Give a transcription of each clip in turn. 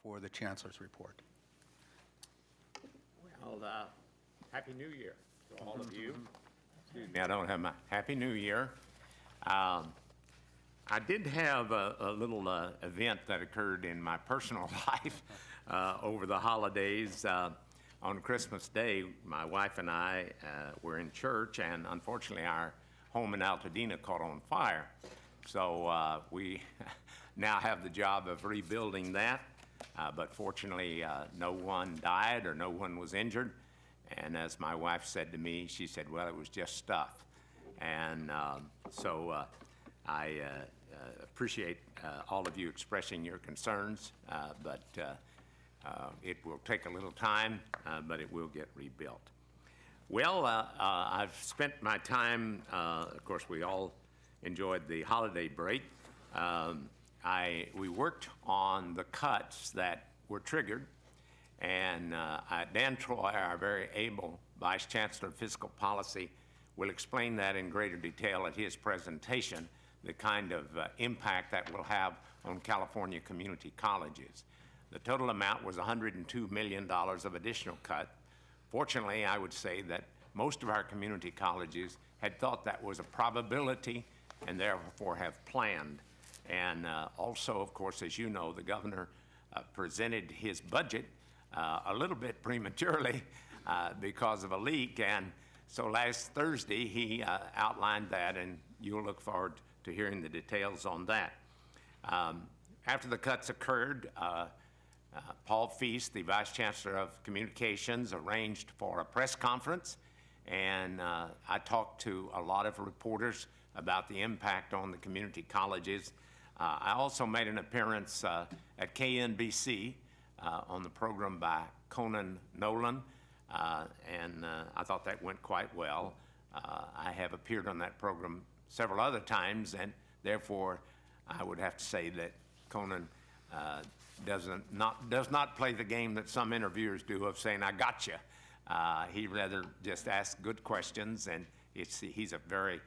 for the Chancellor's report. Well, Happy New Year to all of you. Excuse me, I don't have my Happy New Year. I did have a little event that occurred in my personal life over the holidays. On Christmas Day, my wife and I were in church, and unfortunately our home in Altadena caught on fire. So we now have the job of rebuilding that, but fortunately no one died or no one was injured. And as my wife said to me, she said, well, it was just stuff. And so I appreciate all of you expressing your concerns, but it will take a little time, but it will get rebuilt. Well, I've spent my time, of course, we all enjoyed the holiday break. We worked on the cuts that were triggered, and Dan Troy, our very able Vice Chancellor of Fiscal Policy, will explain that in greater detail at his presentation, the kind of impact that will have on California community colleges. The total amount was $102 million of additional cut. Fortunately, I would say that most of our community colleges had thought that was a probability and therefore have planned. And also, of course, as you know, the governor presented his budget a little bit prematurely because of a leak. And so last Thursday, he outlined that, and you'll look forward to hearing the details on that. After the cuts occurred, Paul Feast, the Vice Chancellor of Communications, arranged for a press conference, and I talked to a lot of reporters about the impact on the community colleges. I also made an appearance at KNBC on the program by Conan Nolan, and I thought that went quite well. I have appeared on that program several other times, and therefore I would have to say that Conan does not play the game that some interviewers do of saying, I got you. He rather just asks good questions, and he's a very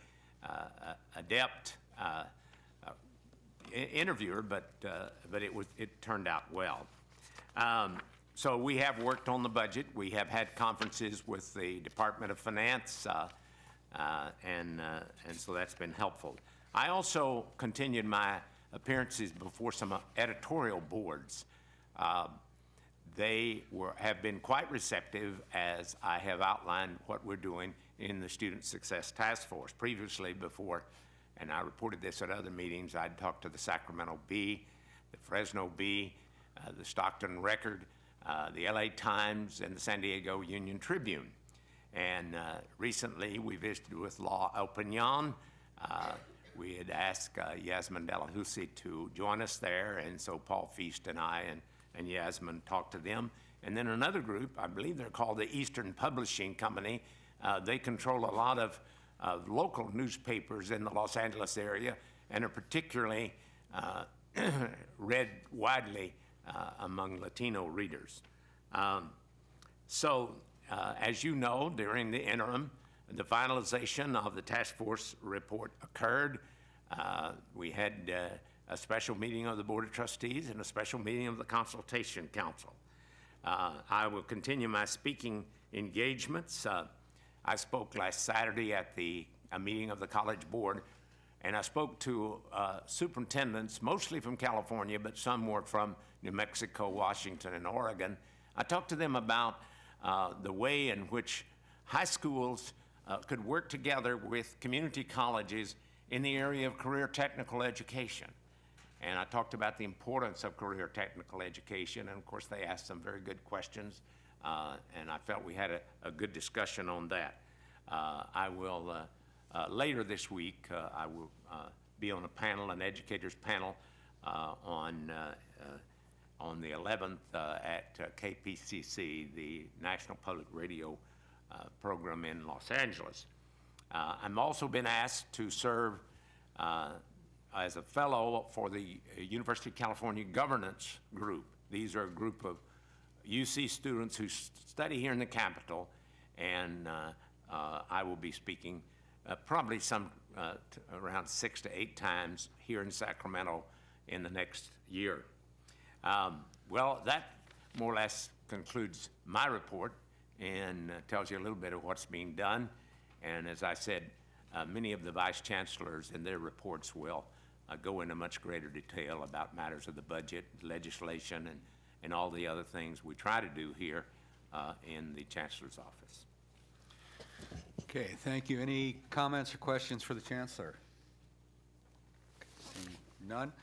adept interviewer, but it turned out well. So we have worked on the budget. We have had conferences with the Department of Finance, and so that's been helpful. I also continued my appearances before some editorial boards. They have been quite receptive as I have outlined what we're doing in the Student Success Task Force. Previously, before, and I reported this at other meetings, I'd talked to the Sacramento Bee, the Fresno Bee, the Stockton Record, the LA Times, and the San Diego Union Tribune. And recently, we visited with La Opinion. We had asked Yasmin Delahousie to join us there, and so Paul Feast and I and Yasmin talked to them. And then another group, I believe they're called the Eastern Publishing Company. They control a lot of local newspapers in the Los Angeles area and are particularly read widely among Latino readers. As you know, during the interim, the finalization of the task force report occurred. We had a special meeting of the Board of Trustees and a special meeting of the Consultation Council. I will continue my speaking engagements. I spoke last Saturday at a meeting of the College Board, and I spoke to superintendents, mostly from California, but some were from New Mexico, Washington, and Oregon. I talked to them about the way in which high schools could work together with community colleges in the area of career technical education. And I talked about the importance of career technical education, and of course they asked some very good questions, and I felt we had a good discussion on that. I will, later this week, I will be on a panel, an educators panel, on the 11th at KPCC, the National Public Radio program in Los Angeles. I'm also been asked to serve as a fellow for the University of California Governance Group. These are a group of UC students who study here in the Capitol, and I will be speaking probably around 6 to 8 times here in Sacramento in the next year. Well, that more or less concludes my report and tells you a little bit of what's being done. And as I said, many of the vice chancellors in their reports will go into much greater detail about matters of the budget, legislation, and all the other things we try to do here in the chancellor's office. Okay, thank you. Any comments or questions for the Chancellor? Seeing none.